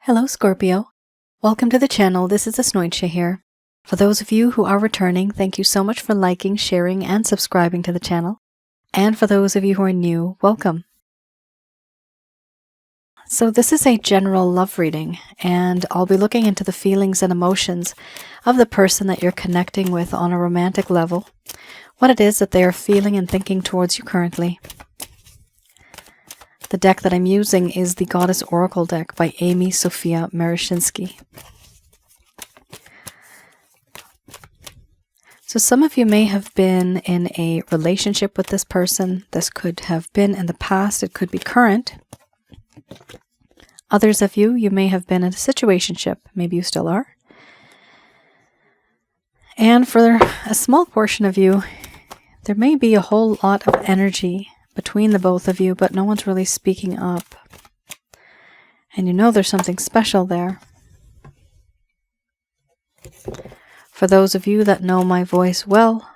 Hello, Scorpio. Welcome to the channel. This is Asnointia here. For those of you who are returning, thank you so much for liking, sharing, and subscribing to the channel. And for those of you who are new, welcome. So this is a general love reading, and I'll be looking into the feelings and emotions of the person that you're connecting with on a romantic level, what it is that they are feeling and thinking towards you currently. The deck that I'm using is the Goddess Oracle deck by Amy Sophia Marashinsky. So some of you may have been in a relationship with this person. This could have been in the past. It could be current. Others of you, you may have been in a situationship. Maybe you still are. And for a small portion of you, there may be a whole lot of energy between the both of you, but no one's really speaking up. And you know there's something special there. For those of you that know my voice well,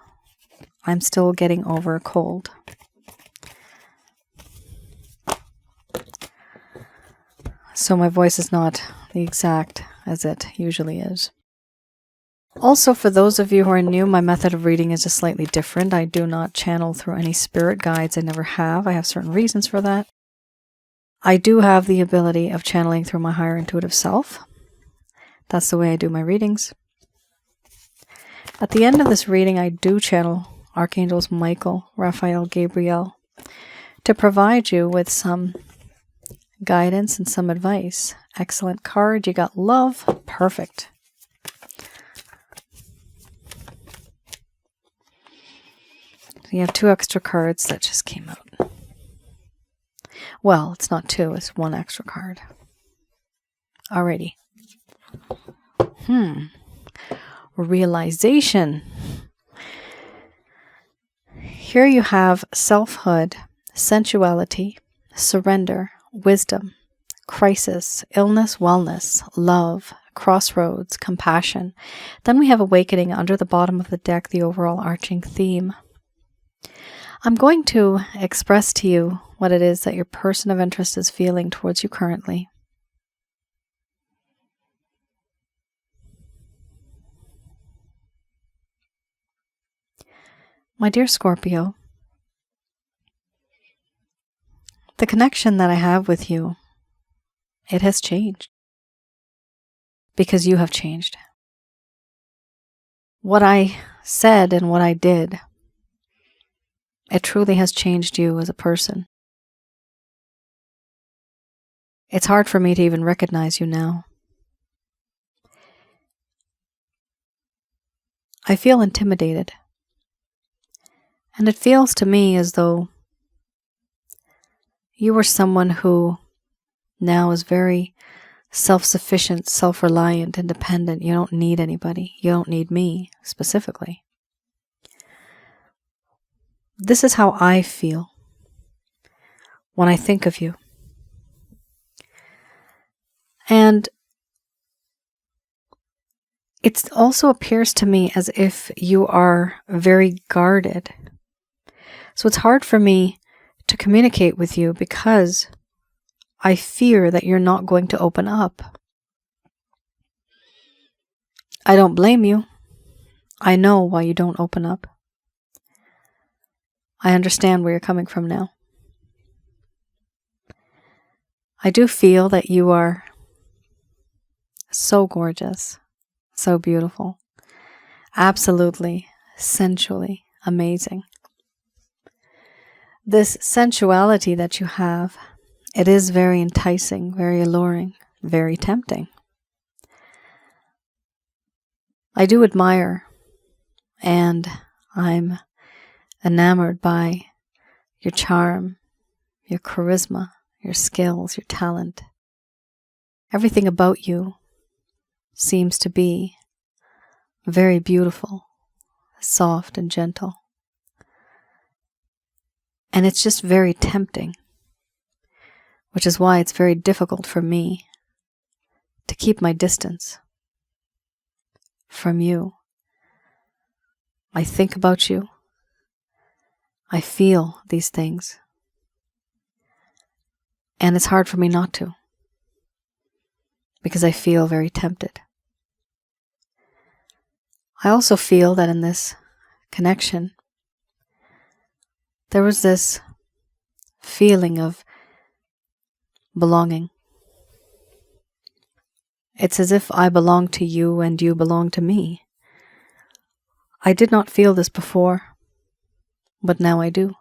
I'm still getting over a cold. So my voice is not the exact as it usually is. Also, for those of you who are new, my method of reading is just slightly different. I do not channel through any spirit guides. I never have. I have certain reasons for that. I do have the ability of channeling through my higher intuitive self. That's the way I do my readings. At the end of this reading, I do channel Archangels Michael, Raphael, Gabriel to provide you with some guidance and some advice. Excellent card. You got love. Perfect. You have two extra cards that just came out. Well, it's not two, it's one extra card. Alrighty. Realization. Here you have selfhood, sensuality, surrender, wisdom, crisis, illness, wellness, love, crossroads, compassion. Then we have awakening under the bottom of the deck, the overall arching theme. I'm going to express to you what it is that your person of interest is feeling towards you currently. My dear Scorpio, the connection that I have with you, it has changed. Because you have changed. What I said and what I did, it truly has changed you as a person. It's hard for me to even recognize you now. I feel intimidated. And it feels to me as though you are someone who now is very self-sufficient, self-reliant, independent. You don't need anybody. You don't need me specifically. This is how I feel when I think of you. And it also appears to me as if you are very guarded. So it's hard for me to communicate with you because I fear that you're not going to open up. I don't blame you. I know why you don't open up. I understand where you're coming from now. I do feel that you are so gorgeous, so beautiful, absolutely, sensually amazing. This sensuality that you have, it is very enticing, very alluring, very tempting. I do admire, and I'm enamored by your charm, your charisma, your skills, your talent. Everything about you seems to be very beautiful, soft and gentle. And it's just very tempting, which is why it's very difficult for me to keep my distance from you. I think about you. I feel these things. And it's hard for me not to. because I feel very tempted. I also feel that in this connection, there was this feeling of belonging. It's as if I belong to you and you belong to me. I did not feel this before, but now I do.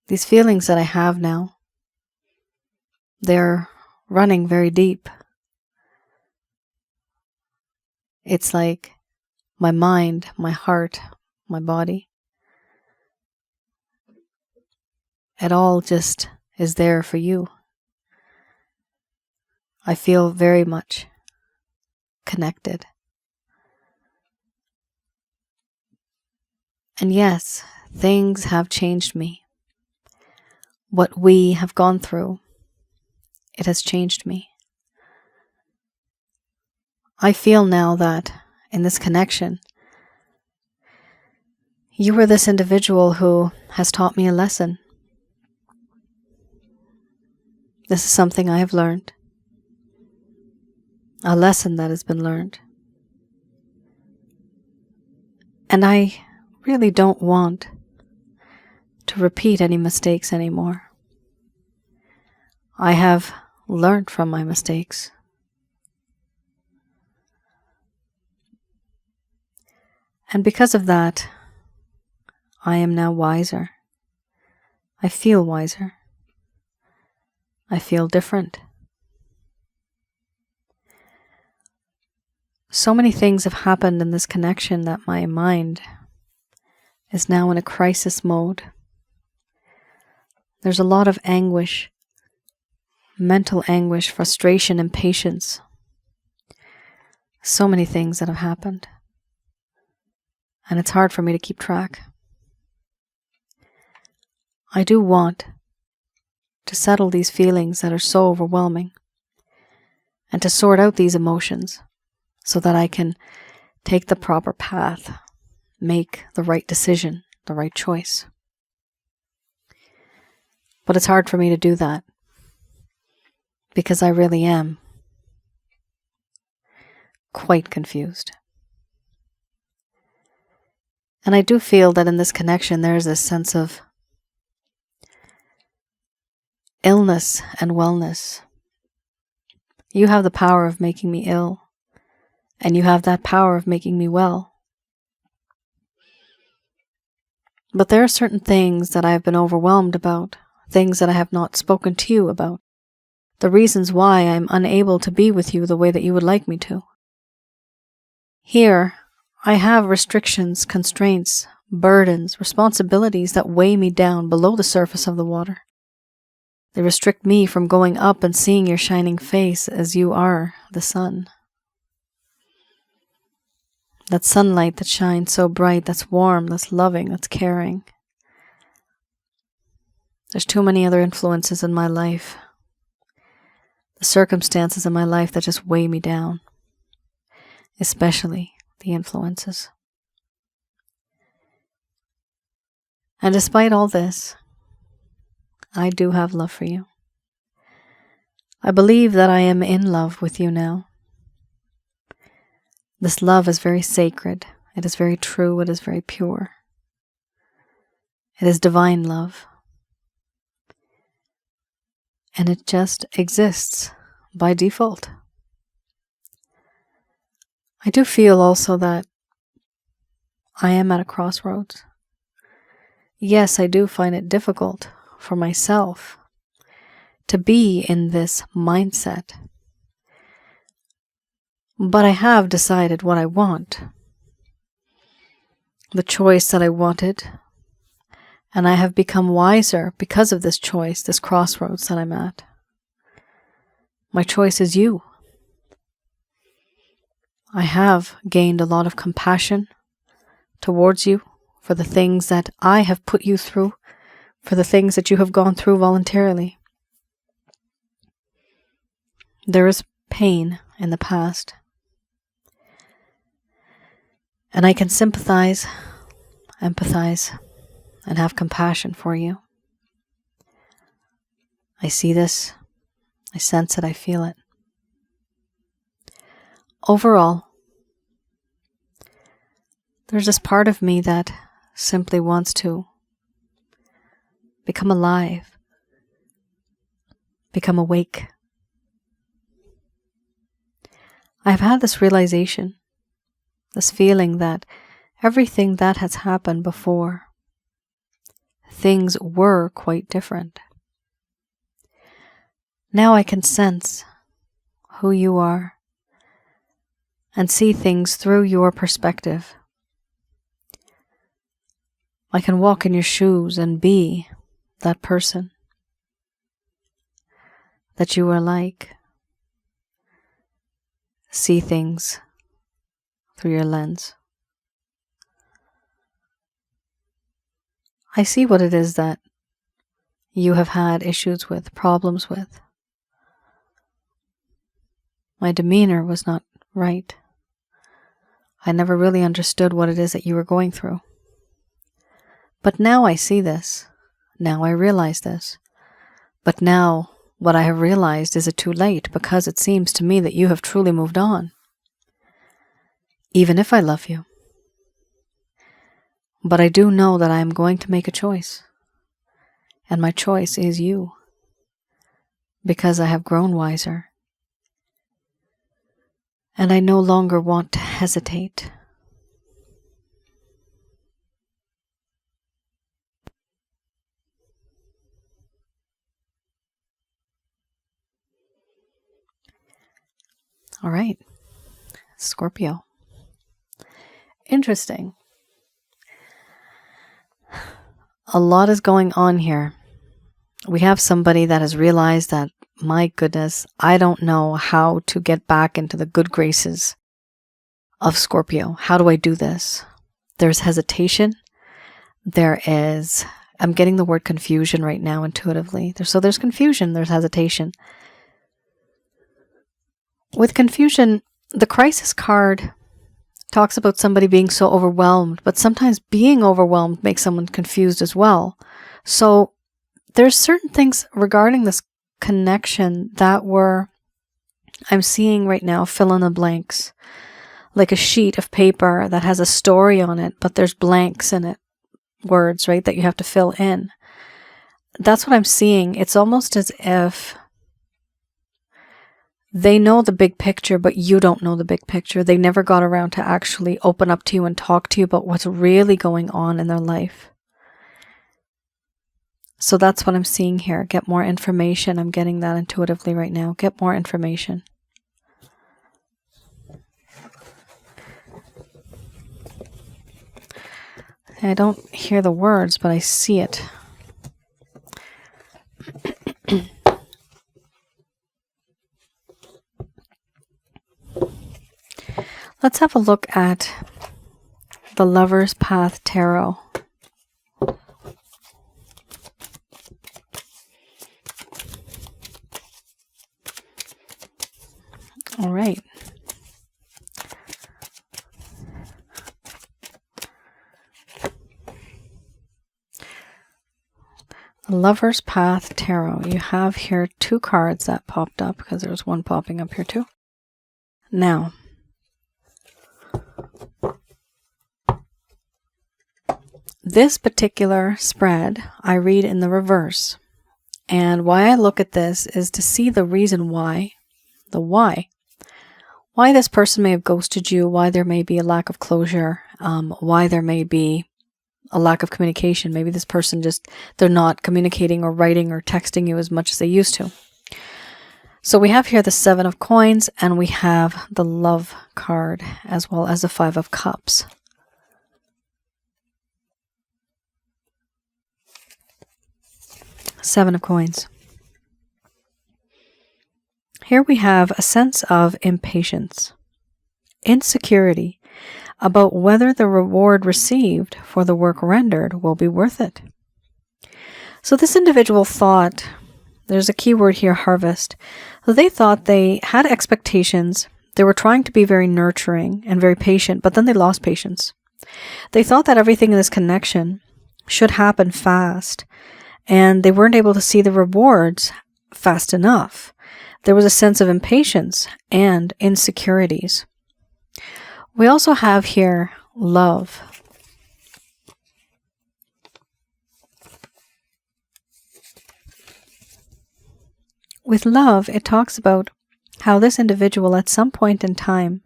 These feelings that I have now, they're running very deep. It's like my mind, my heart, my body, it all just is there for you. I feel very much connected. And yes, things have changed me. What we have gone through, it has changed me. I feel now that in this connection, you are this individual who has taught me a lesson. This is something I have learned. A lesson that has been learned. And I really don't want to repeat any mistakes anymore. I have learned from my mistakes. And because of that, I am now wiser. I feel wiser. I feel different. So many things have happened in this connection that my mind is now in a crisis mode. There's a lot of anguish, mental anguish, frustration, impatience. So many things that have happened. And it's hard for me to keep track. I do want to settle these feelings that are so overwhelming and to sort out these emotions so that I can take the proper path, make the right decision, the right choice. But it's hard for me to do that because I really am quite confused. And I do feel that in this connection there is this sense of illness and wellness. You have the power of making me ill, and you have that power of making me well. But there are certain things that I have been overwhelmed about, things that I have not spoken to you about, the reasons why I am unable to be with you the way that you would like me to. Here, I have restrictions, constraints, burdens, responsibilities that weigh me down below the surface of the water. They restrict me from going up and seeing your shining face as you are the sun. That sunlight that shines so bright, that's warm, that's loving, that's caring. There's too many other influences in my life. The circumstances in my life that just weigh me down. Especially the influences. And despite all this, I do have love for you. I believe that I am in love with you now. This love is very sacred. It is very true. It is very pure. It is divine love. And it just exists by default. I do feel also that I am at a crossroads. Yes, I do find it difficult for myself to be in this mindset. But I have decided what I want. The choice that I wanted. And I have become wiser because of this choice, this crossroads that I'm at. My choice is you. I have gained a lot of compassion towards you for the things that I have put you through, for the things that you have gone through voluntarily. There is pain in the past. And I can sympathize, empathize, and have compassion for you. I see this. I sense it, I feel it. Overall, there's this part of me that simply wants to become alive, become awake. I've had this realization, this feeling that everything that has happened before, things were quite different. Now I can sense who you are and see things through your perspective. I can walk in your shoes and be that person that you are like. See things through your lens. I see what it is that you have had issues with, problems with. My demeanor was not right. I never really understood what it is that you were going through. But now I see this. Now I realize this. But now what I have realized is it too late, because it seems to me that you have truly moved on. Even if I love you. But I do know that I am going to make a choice. And my choice is you. Because I have grown wiser. And I no longer want to hesitate. All right, Scorpio. Interesting. A lot is going on here. We have somebody that has realized that, my goodness, I don't know how to get back into the good graces of Scorpio. How do I do this? There's hesitation. I'm getting the word confusion right now intuitively. There's confusion, there's hesitation. With confusion, the crisis card talks about somebody being so overwhelmed, but sometimes being overwhelmed makes someone confused as well. So there's certain things regarding this connection that I'm seeing right now, fill in the blanks, like a sheet of paper that has a story on it, but there's blanks in it, words, right, that you have to fill in. That's what I'm seeing. It's almost as if they know the big picture, but you don't know the big picture. They never got around to actually open up to you and talk to you about what's really going on in their life. So that's what I'm seeing here. Get more information. I'm getting that intuitively right now. Get more information. I don't hear the words, but I see it. Let's have a look at the Lover's Path Tarot. All right. The Lover's Path Tarot. You have here two cards that popped up because there was one popping up here too. Now, this particular spread I read in the reverse. And why I look at this is to see the reason why, the why. Why this person may have ghosted you, why there may be a lack of closure, why there may be a lack of communication. Maybe this person they're not communicating or writing or texting you as much as they used to. So we have here the 7 of Coins, and we have the Love card, as well as the 5 of Cups. Seven of Coins. Here we have a sense of impatience, insecurity about whether the reward received for the work rendered will be worth it. So this individual thought, there's a key word here, harvest. So they thought they had expectations. They were trying to be very nurturing and very patient, but then they lost patience. They thought that everything in this connection should happen fast, and they weren't able to see the rewards fast enough. There was a sense of impatience and insecurities. We also have here love. With love, it talks about how this individual at some point in time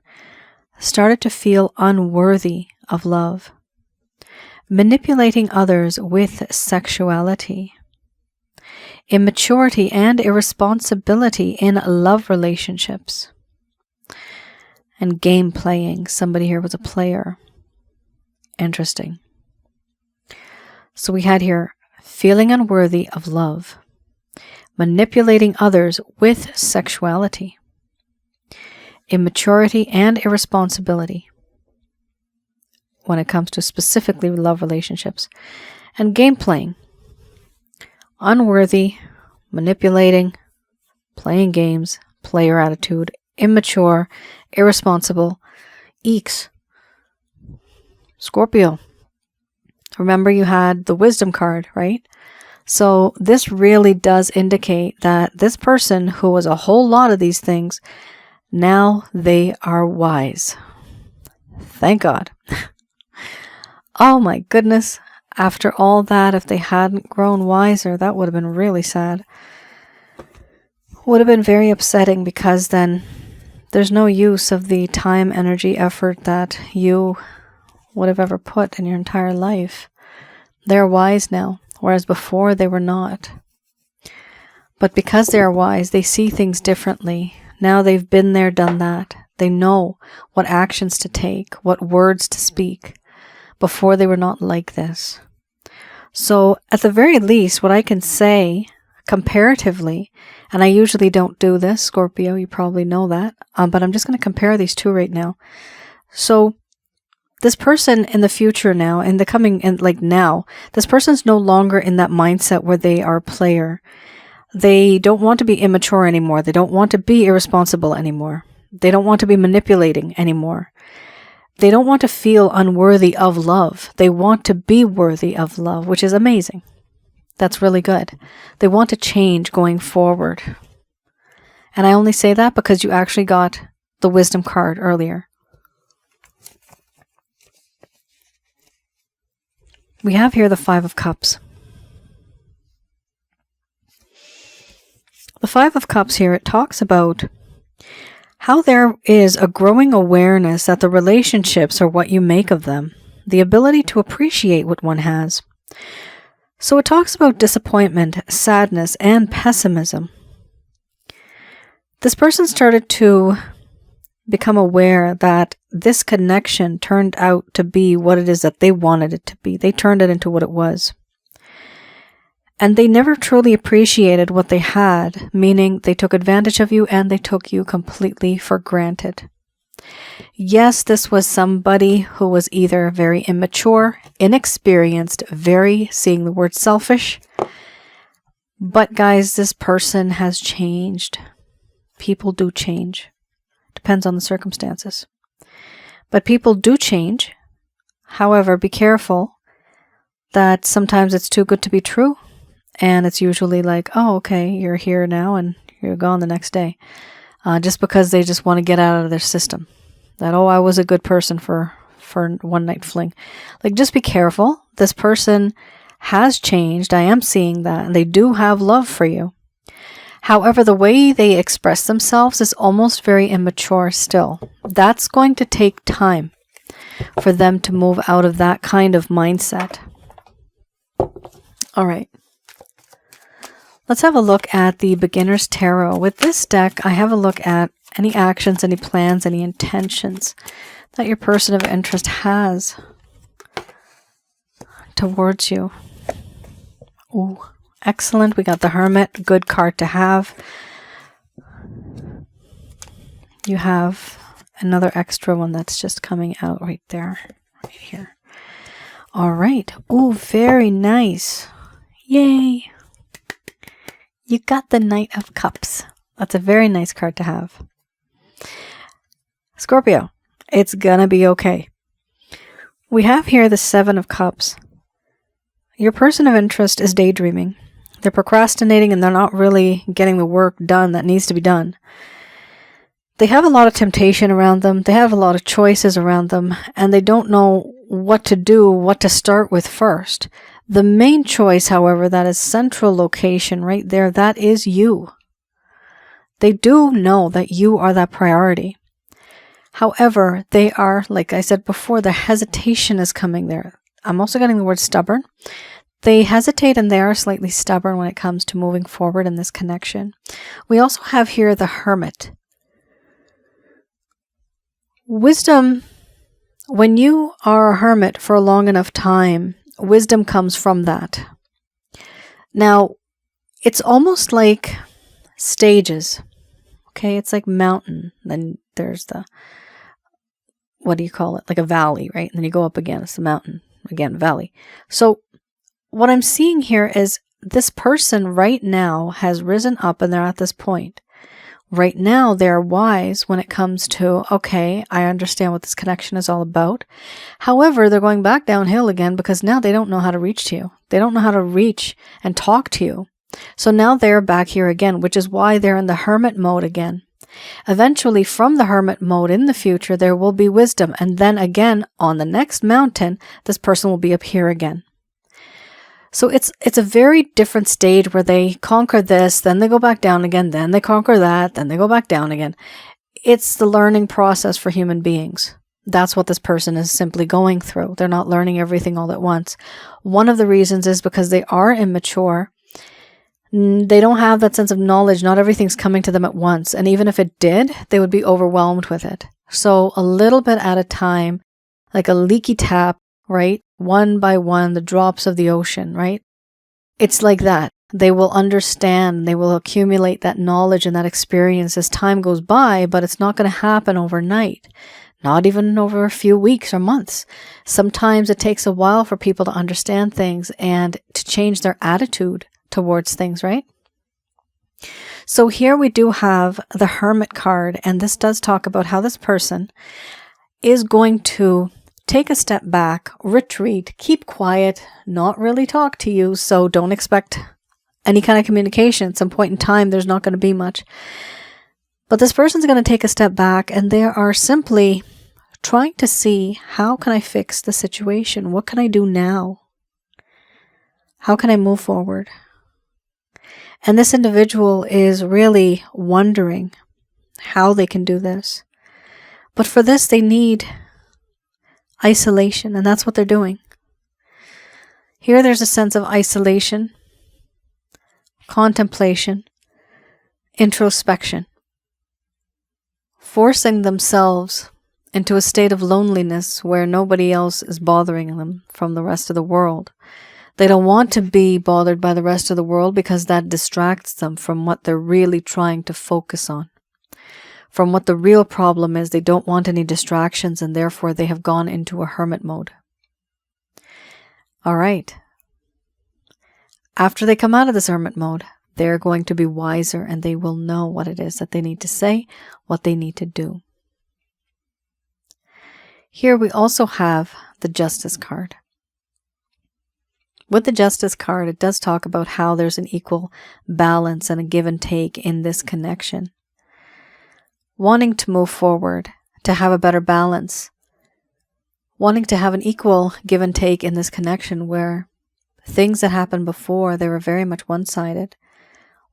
started to feel unworthy of love, manipulating others with sexuality, immaturity and irresponsibility in love relationships, and game playing. Somebody here was a player. Interesting. So we had here feeling unworthy of love, manipulating others with sexuality, immaturity and irresponsibility when it comes to specifically love relationships, and game playing, unworthy, manipulating, playing games, player attitude, immature, irresponsible, eeks. Scorpio. Remember you had the wisdom card, right? So this really does indicate that this person who was a whole lot of these things, now they are wise. Thank God. Oh my goodness. After all that, if they hadn't grown wiser, that would have been really sad. Would have been very upsetting, because then there's no use of the time, energy, effort that you would have ever put in your entire life. They're wise now, whereas before they were not. But because they are wise, they see things differently. Now they've been there, done that. They know what actions to take, what words to speak. Before they were not like this. So at the very least, what I can say comparatively, and I usually don't do this, Scorpio, you probably know that, but I'm just going to compare these two right now. So this person in the future now, in the coming, and like now, this person's no longer in that mindset where they are a player. They don't want to be immature anymore. They don't want to be irresponsible anymore. They don't want to be manipulating anymore. They don't want to feel unworthy of love. They want to be worthy of love, which is amazing. That's really good. They want to change going forward. And I only say that because you actually got the wisdom card earlier. We have here the Five of Cups. The Five of Cups here, it talks about how there is a growing awareness that the relationships are what you make of them, the ability to appreciate what one has. So it talks about disappointment, sadness, and pessimism. This person started to become aware that this connection turned out to be what it is that they wanted it to be. They turned it into what it was. And they never truly appreciated what they had, meaning they took advantage of you and they took you completely for granted. Yes, this was somebody who was either very immature, inexperienced, seeing the word selfish. But guys, this person has changed. People do change. Depends on the circumstances. But people do change. However, be careful that sometimes it's too good to be true. And it's usually like, oh, okay, you're here now and you're gone the next day. Just because they just want to get out of their system. That, oh, I was a good person for one night fling. Like, just be careful. This person has changed. I am seeing that. And they do have love for you. However, the way they express themselves is almost very immature still. That's going to take time for them to move out of that kind of mindset. All right. Let's have a look at the Beginner's Tarot. With this deck, I have a look at any actions, any plans, any intentions that your person of interest has towards you. Ooh, excellent. We got the Hermit. Good card to have. You have another extra one that's just coming out right there, right here. All right. Ooh, very nice. Yay. You got the Knight of Cups. That's a very nice card to have. Scorpio, it's gonna be okay. We have here the Seven of Cups. Your person of interest is daydreaming. They're procrastinating and they're not really getting the work done that needs to be done. They have a lot of temptation around them. They have a lot of choices around them, and they don't know what to do, what to start with first. The main choice, however, that is central location right there, that is you. They do know that you are that priority. However, they are, like I said before, the hesitation is coming there. I'm also getting the word stubborn. They hesitate and they are slightly stubborn when it comes to moving forward in this connection. We also have here the Hermit. Wisdom, when you are a hermit for a long enough time, wisdom comes from that. Now, it's almost like stages. Okay, it's like mountain. Then there's the, what do you call it? Like a valley, right? And then you go up again, it's the mountain. Again, valley. So what I'm seeing here is this person right now has risen up and they're at this point. Right now, they're wise when it comes to, okay, I understand what this connection is all about. However, they're going back downhill again because now they don't know how to reach to you. They don't know how to reach and talk to you. So now they're back here again, which is why they're in the hermit mode again. Eventually, from the hermit mode in the future, there will be wisdom. And then again, on the next mountain, this person will be up here again. So it's a very different stage where they conquer this, then they go back down again, then they conquer that, then they go back down again. It's the learning process for human beings. That's what this person is simply going through. They're not learning everything all at once. One of the reasons is because they are immature. They don't have that sense of knowledge. Not everything's coming to them at once. And even if it did, they would be overwhelmed with it. So a little bit at a time, like a leaky tap, right? One by one, the drops of the ocean, right? It's like that. They will understand, they will accumulate that knowledge and that experience as time goes by, but it's not going to happen overnight. Not even over a few weeks or months. Sometimes it takes a while for people to understand things and to change their attitude towards things, right? So here we do have the Hermit card, and this does talk about how this person is going to take a step back, retreat, keep quiet, not really talk to you, so don't expect any kind of communication. At some point in time, there's not going to be much. But this person's going to take a step back, and they are simply trying to see, how can I fix the situation? What can I do now? How can I move forward? And this individual is really wondering how they can do this. But for this, they need isolation, and that's what they're doing. Here there's a sense of isolation, contemplation, introspection, forcing themselves into a state of loneliness where nobody else is bothering them from the rest of the world. They don't want to be bothered by the rest of the world because that distracts them from what they're really trying to focus on. From what the real problem is, they don't want any distractions, and therefore they have gone into a hermit mode. All right. After they come out of this hermit mode, they're going to be wiser, and they will know what it is that they need to say, what they need to do. Here we also have the Justice card. With the Justice card, it does talk about how there's an equal balance and a give and take in this connection. Wanting to move forward, to have a better balance, wanting to have an equal give and take in this connection where things that happened before, they were very much one-sided.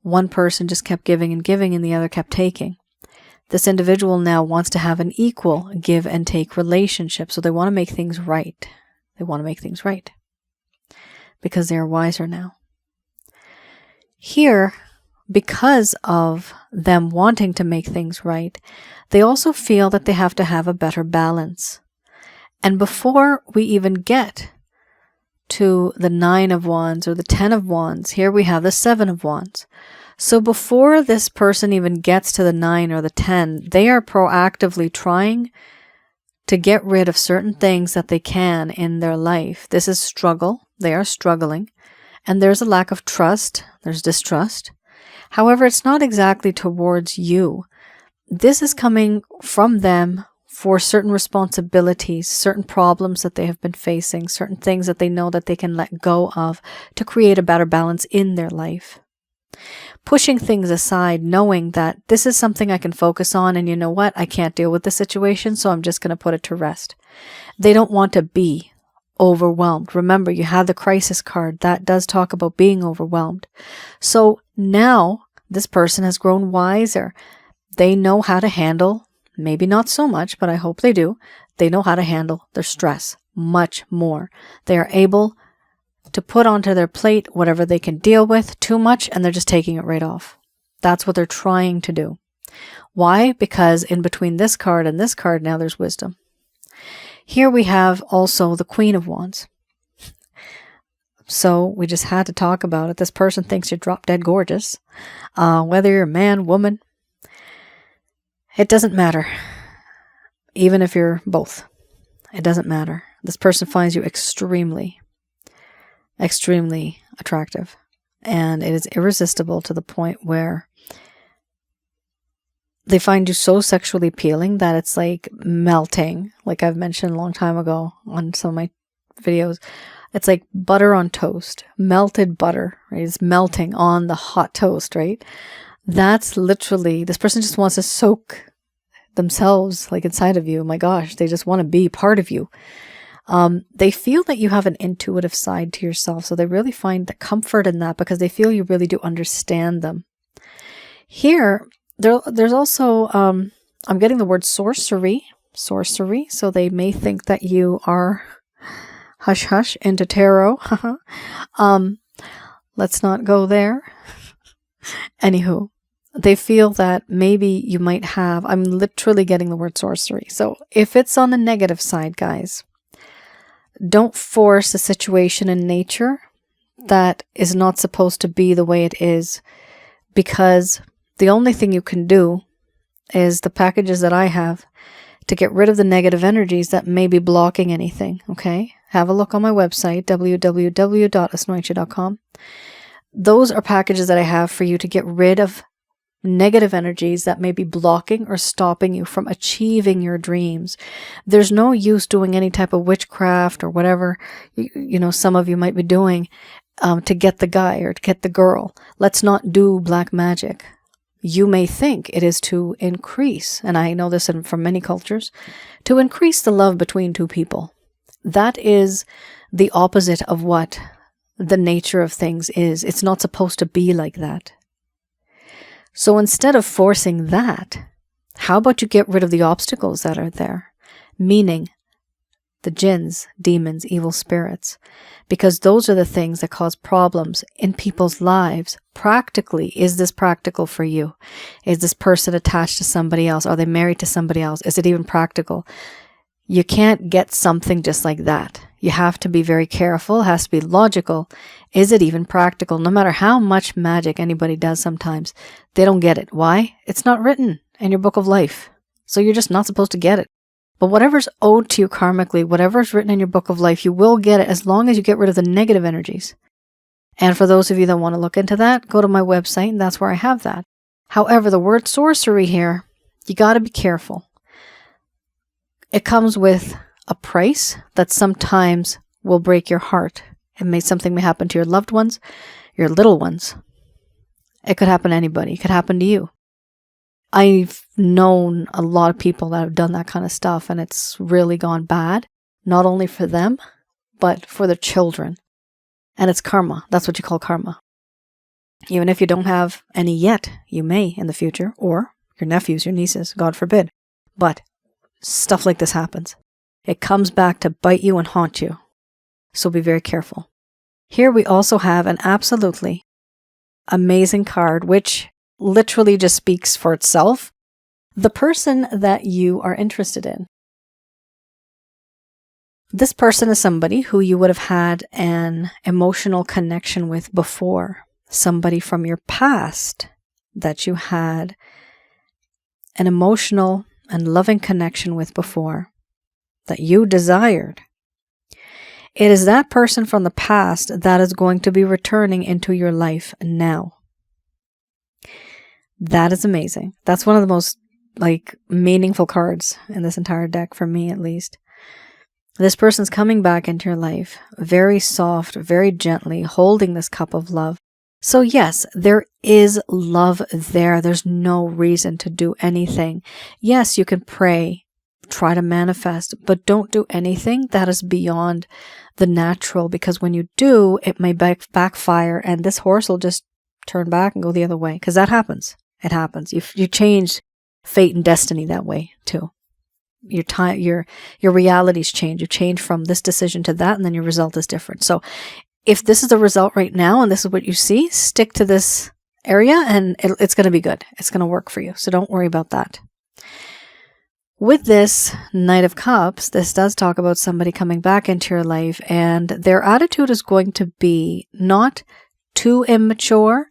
One person just kept giving and giving and the other kept taking. This individual now wants to have an equal give and take relationship, so they want to make things right. They want to make things right because they are wiser now. Here, because of them wanting to make things right, they also feel that they have to have a better balance. And before we even get to the 9 of Wands or the 10 of Wands, here we have the 7 of Wands. So before this person even gets to the 9 or the 10, they are proactively trying to get rid of certain things that they can in their life. This is struggle. They are struggling. And there's a lack of trust. There's distrust. However, it's not exactly towards you. This is coming from them for certain responsibilities, certain problems that they have been facing, certain things that they know that they can let go of to create a better balance in their life. Pushing things aside, knowing that this is something I can focus on, and you know what, I can't deal with the situation, so I'm just going to put it to rest. They don't want to be overwhelmed. Remember, you had the crisis card. That does talk about being overwhelmed. So now this person has grown wiser. They know how to handle, maybe not so much, but I hope they do. They know how to handle their stress much more. They are able to put onto their plate whatever they can deal with, too much, and they're just taking it right off. That's what they're trying to do. Why? Because in between this card and this card, now there's wisdom. Here we have also the Queen of Wands. So we just had to talk about it. This person thinks you're drop dead gorgeous. Whether you're a man, woman, it doesn't matter. Even if you're both, it doesn't matter. This person finds you extremely attractive. And it is irresistible to the point where they find you so sexually appealing that it's like melting. Like I've mentioned a long time ago on some of my videos, it's like butter on toast, melted butter, right? It's melting on the hot toast, right? That's literally, this person just wants to soak themselves like inside of you. My gosh, they just want to be part of you. They feel that you have an intuitive side to yourself. So they really find the comfort in that because they feel you really do understand them. Here, there's also, I'm getting the word sorcery. So they may think that you are hush hush into tarot. Let's not go there. Anywho, they feel that maybe you might have, I'm literally getting the word sorcery. So if it's on the negative side, guys, don't force a situation in nature that is not supposed to be the way it is, because the only thing you can do is the packages that I have to get rid of the negative energies that may be blocking anything, okay? Have a look on my website, www.asnointia.com. Those are packages that I have for you to get rid of negative energies that may be blocking or stopping you from achieving your dreams. There's no use doing any type of witchcraft or whatever, you know, some of you might be doing to get the guy or to get the girl. Let's not do black magic. You may think it is to increase, and I know this from many cultures, to increase the love between two people. That is the opposite of what the nature of things is. It's not supposed to be like that. So instead of forcing that, how about you get rid of the obstacles that are there? Meaning the jinns, demons, evil spirits, because those are the things that cause problems in people's lives. Practically, is this practical for you? Is this person attached to somebody else? Are they married to somebody else? Is it even practical? You can't get something just like that. You have to be very careful. It has to be logical. Is it even practical? No matter how much magic anybody does sometimes, they don't get it. Why? It's not written in your book of life. So you're just not supposed to get it. But whatever's owed to you karmically, whatever's written in your book of life, you will get it as long as you get rid of the negative energies. And for those of you that want to look into that, go to my website and that's where I have that. However, the word sorcery here, you got to be careful. It comes with a price that sometimes will break your heart. Something may happen to your loved ones, your little ones. It could happen to anybody. It could happen to you. I've known a lot of people that have done that kind of stuff, and it's really gone bad, not only for them, but for their children. And it's karma. That's what you call karma. Even if you don't have any yet, you may in the future, or your nephews, your nieces, God forbid. But stuff like this happens. It comes back to bite you and haunt you. So be very careful. Here we also have an absolutely amazing card, which literally just speaks for itself. The person that you are interested in. This person is somebody who you would have had an emotional connection with before. Somebody from your past that you had an emotional and loving connection with before, that you desired. It is that person from the past that is going to be returning into your life now. That is amazing. That's one of the most like meaningful cards in this entire deck, for me at least. This person's coming back into your life very soft, very gently, holding this cup of love. So yes, there is love there. There's no reason to do anything. Yes, you can pray, try to manifest, but don't do anything that is beyond the natural, because when you do, it may backfire, and this horse will just turn back and go the other way, because that happens. It happens. You change fate and destiny that way too. Your realities change. You change from this decision to that, and then your result is different. So if this is the result right now and this is what you see, stick to this area and it's going to be good. It's going to work for you. So don't worry about that. With this Knight of Cups, this does talk about somebody coming back into your life, and their attitude is going to be not too immature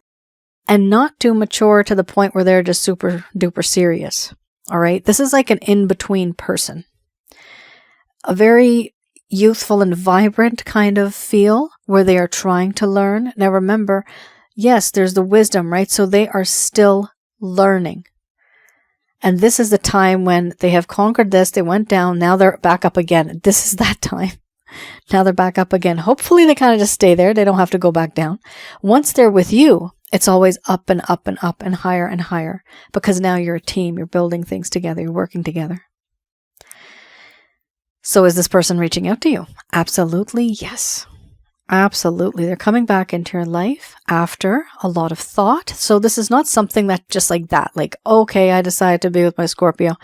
and not too mature to the point where they're just super duper serious. All right. This is like an in-between person. A very youthful and vibrant kind of feel where they are trying to learn. Now remember, yes, there's the wisdom, right? So they are still learning. And this is the time when they have conquered this, they went down, now they're back up again. This is that time. Now they're back up again. Hopefully they kind of just stay there. They don't have to go back down. Once they're with you, it's always up and up and up and higher, because now you're a team. You're building things together. You're working together. So is this person reaching out to you? Absolutely, yes. Absolutely. They're coming back into your life after a lot of thought. So this is not something that just like that, like, okay, I decided to be with my Scorpio,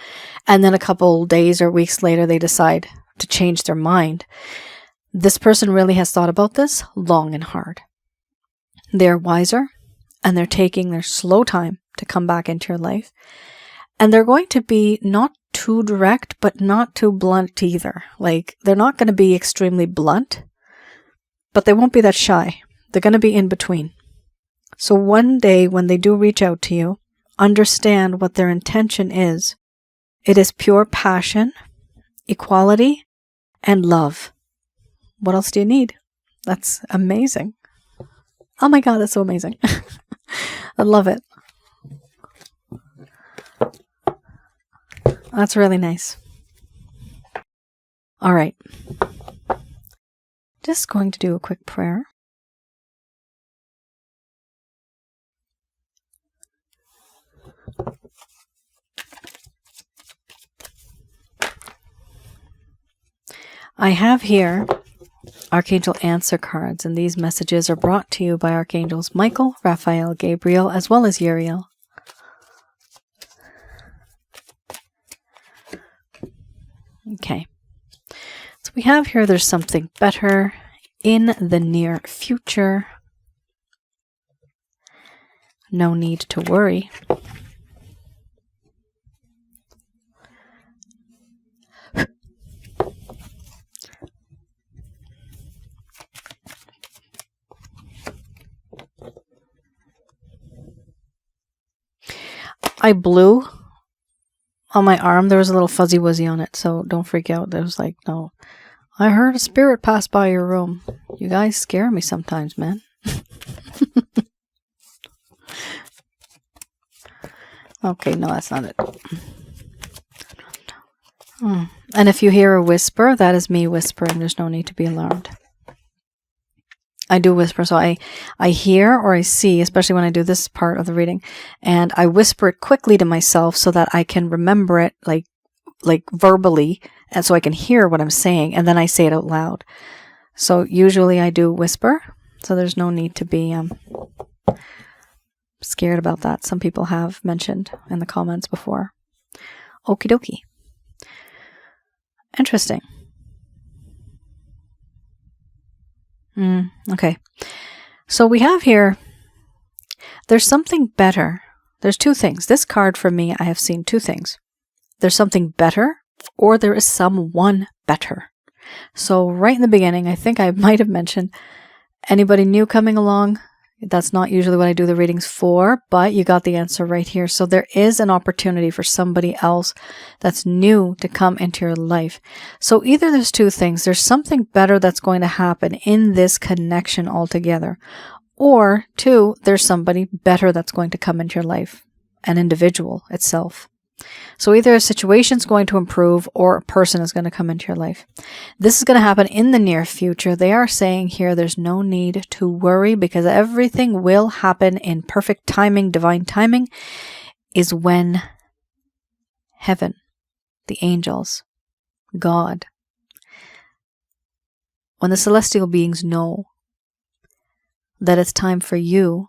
and then a couple days or weeks later they decide to change their mind. This person really has thought about this long and hard. They're wiser, and they're taking their slow time to come back into your life. And they're going to be not too direct, but not too blunt either. Like, they're not going to be extremely blunt, but they won't be that shy. They're going to be in between. So one day when they do reach out to you, understand what their intention is. It is pure passion, equality, and love. What else do you need? That's amazing. Oh my God, that's so amazing. I love it. That's really nice. All right. Just going to do a quick prayer. I have here Archangel Answer cards, and these messages are brought to you by Archangels Michael, Raphael, Gabriel, as well as Uriel. Okay. So we have here, there's something better in the near future. No need to worry. I blew on my arm. There was a little fuzzy wuzzy on it, so don't freak out. There was like, no. I heard a spirit pass by your room. You guys scare me sometimes, man. Okay, no, that's not it. And if you hear a whisper, that is me whispering. There's no need to be alarmed. I do whisper, so I hear or I see, especially when I do this part of the reading, and I whisper it quickly to myself so that I can remember it like verbally, and so I can hear what I'm saying, and then I say it out loud. So usually I do whisper, so there's no need to be scared about that. Some people have mentioned in the comments before. Okie dokie. Interesting. Okay. So we have here, there's something better. There's two things. This card for me, I have seen two things. There's something better, or there is someone better. So right in the beginning, I think I might have mentioned anybody new coming along. That's not usually what I do the readings for, but you got the answer right here. So there is an opportunity for somebody else that's new to come into your life. So either there's two things. There's something better that's going to happen in this connection altogether. Or two, there's somebody better that's going to come into your life, an individual itself. So either a situation is going to improve or a person is going to come into your life. This is going to happen in the near future. They are saying here there's no need to worry because everything will happen in perfect timing. Divine timing is when heaven, the angels, God, when the celestial beings know that it's time for you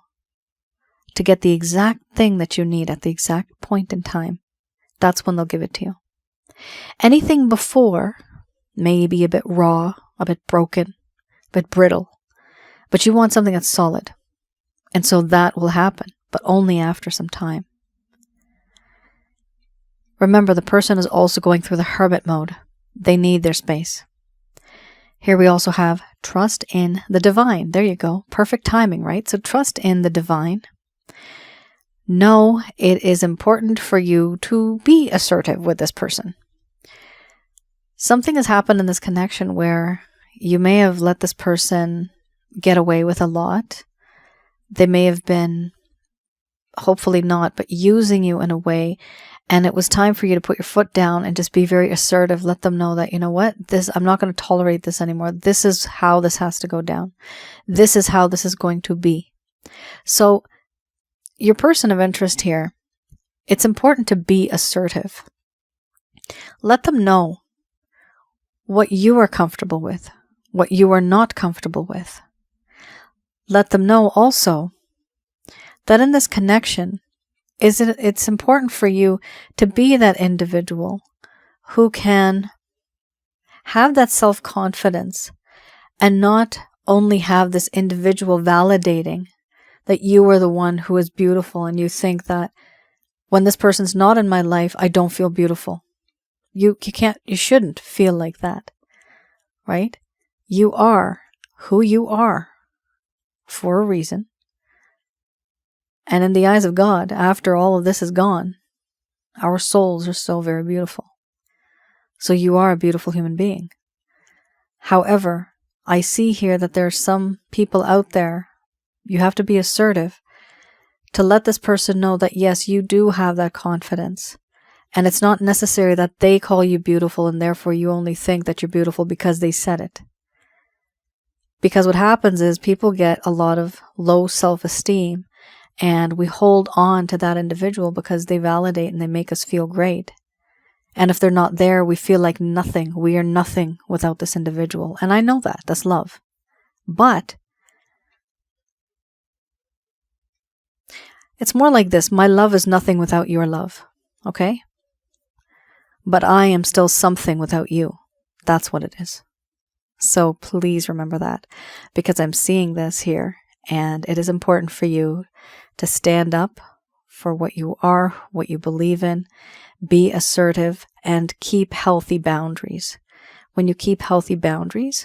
to get the exact thing that you need at the exact point in time. That's when they'll give it to you. Anything before may be a bit raw, a bit broken, a bit brittle, but you want something that's solid. And so that will happen, but only after some time. Remember, the person is also going through the hermit mode. They need their space. Here we also have trust in the divine. There you go. Perfect timing, right? So trust in the divine. No, it is important for you to be assertive with this person. Something has happened in this connection where you may have let this person get away with a lot. They may have been, hopefully not, but using you in a way. And it was time for you to put your foot down and just be very assertive. Let them know that, you know what, I'm not going to tolerate this anymore. This is how this has to go down. This is how this is going to be. So your person of interest here, it's important to be assertive. Let them know what you are comfortable with, what you are not comfortable with. Let them know also that in this connection, it's important for you to be that individual who can have that self-confidence and not only have this individual validating that you are the one who is beautiful and you think that when this person's not in my life, I don't feel beautiful. You shouldn't feel like that, right? You are who you are for a reason. And in the eyes of God, after all of this is gone, our souls are still very beautiful. So you are a beautiful human being. However, I see here that there are some people out there. You have to be assertive to let this person know that yes, you do have that confidence. And it's not necessary that they call you beautiful and therefore you only think that you're beautiful because they said it. Because what happens is people get a lot of low self-esteem and we hold on to that individual because they validate and they make us feel great. And if they're not there, we feel like nothing. We are nothing without this individual. And I know that. That's love. But it's more like this. My love is nothing without your love. Okay? But I am still something without you. That's what it is. So please remember that, because I'm seeing this here, and it is important for you to stand up for what you are, what you believe in, be assertive, and keep healthy boundaries. When you keep healthy boundaries,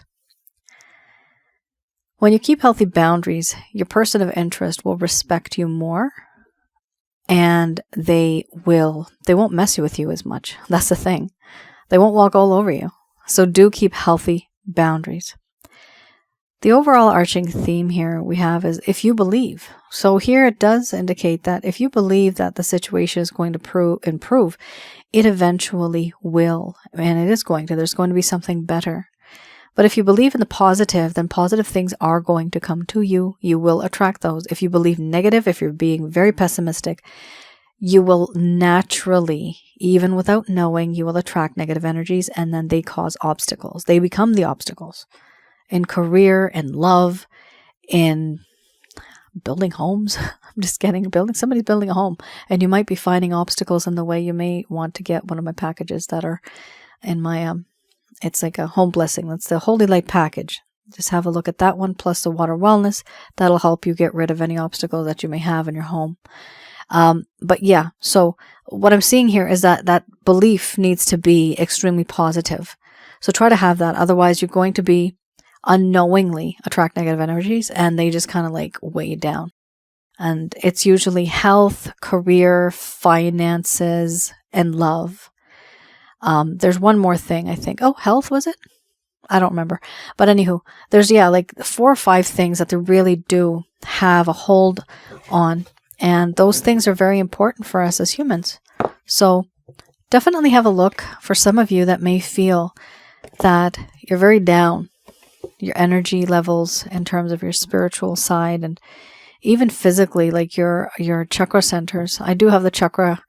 your person of interest will respect you more. And they won't mess with you as much. That's the thing. They won't walk all over you. So do keep healthy boundaries. The overall arching theme here we have is if you believe. So here it does indicate that if you believe that the situation is going to improve, it eventually will. And it is going to. There's going to be something better. But if you believe in the positive, then positive things are going to come to you. You will attract those. If you believe negative, if you're being very pessimistic, you will naturally, even without knowing, you will attract negative energies, and then they cause obstacles. They become the obstacles in career, in love, in building homes. I'm just getting somebody's building a home, and you might be finding obstacles in the way. You may want to get one of my packages that are in my it's like a home blessing. That's the Holy Light package. Just have a look at that one, plus the water wellness. That'll help you get rid of any obstacles that you may have in your home. But yeah, so what I'm seeing here is that belief needs to be extremely positive. So try to have that. Otherwise, you're going to be unknowingly attract negative energies, and they just kind of like weigh you down. And it's usually health, career, finances, and love. There's one more thing, I think. Oh, health, was it? I don't remember. But anywho, there's, like 4 or 5 things that they really do have a hold on. And those things are very important for us as humans. So definitely have a look for some of you that may feel that you're very down, your energy levels in terms of your spiritual side and even physically, like your chakra centers. I do have the chakra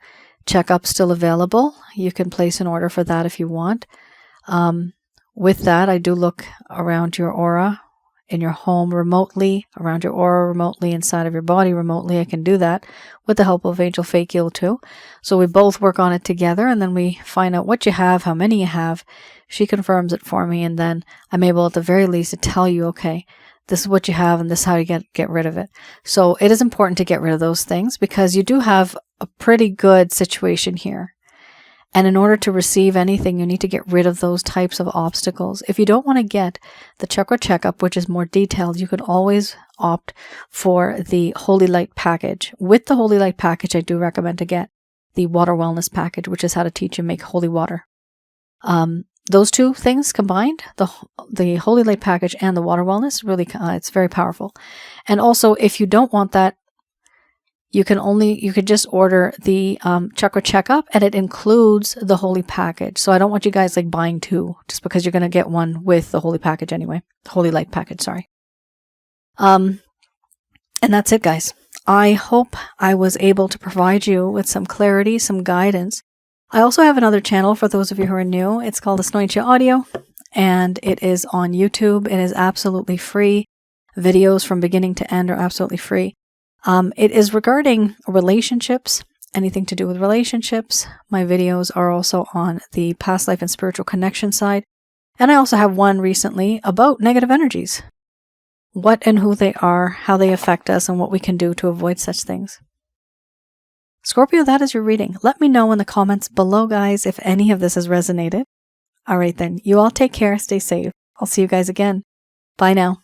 checkup still available. You can place an order for that if you want. With that, I do look around your aura, in your home remotely, around your aura remotely, inside of your body remotely. I can do that with the help of Angel Fakil too. So we both work on it together, and then we find out what you have, how many you have. She confirms it for me, and then I'm able at the very least to tell you, okay, this is what you have and this is how you get rid of it. So it is important to get rid of those things because you do have a pretty good situation here. And in order to receive anything, you need to get rid of those types of obstacles. If you don't want to get the chakra checkup, which is more detailed, you can always opt for the Holy Light package. With the Holy Light package, I do recommend to get the Water Wellness package, which is how to teach you make holy water. Those two things combined, the Holy Light package and the Water Wellness, really, it's very powerful. And also, if you don't want that, you could just order the chakra checkup, and it includes the holy package. So I don't want you guys like buying two just because you're going to get one with the holy package anyway. The Holy Light package, sorry. And that's it, guys. I hope I was able to provide you with some clarity, some guidance. I also have another channel for those of you who are new. It's called Asnointia Audio, and it is on YouTube. It is absolutely free. Videos from beginning to end are absolutely free. It is regarding relationships, anything to do with relationships. My videos are also on the past life and spiritual connection side. And I also have one recently about negative energies. What and who they are, how they affect us, and what we can do to avoid such things. Scorpio, that is your reading. Let me know in the comments below, guys, if any of this has resonated. All right, then. You all take care. Stay safe. I'll see you guys again. Bye now.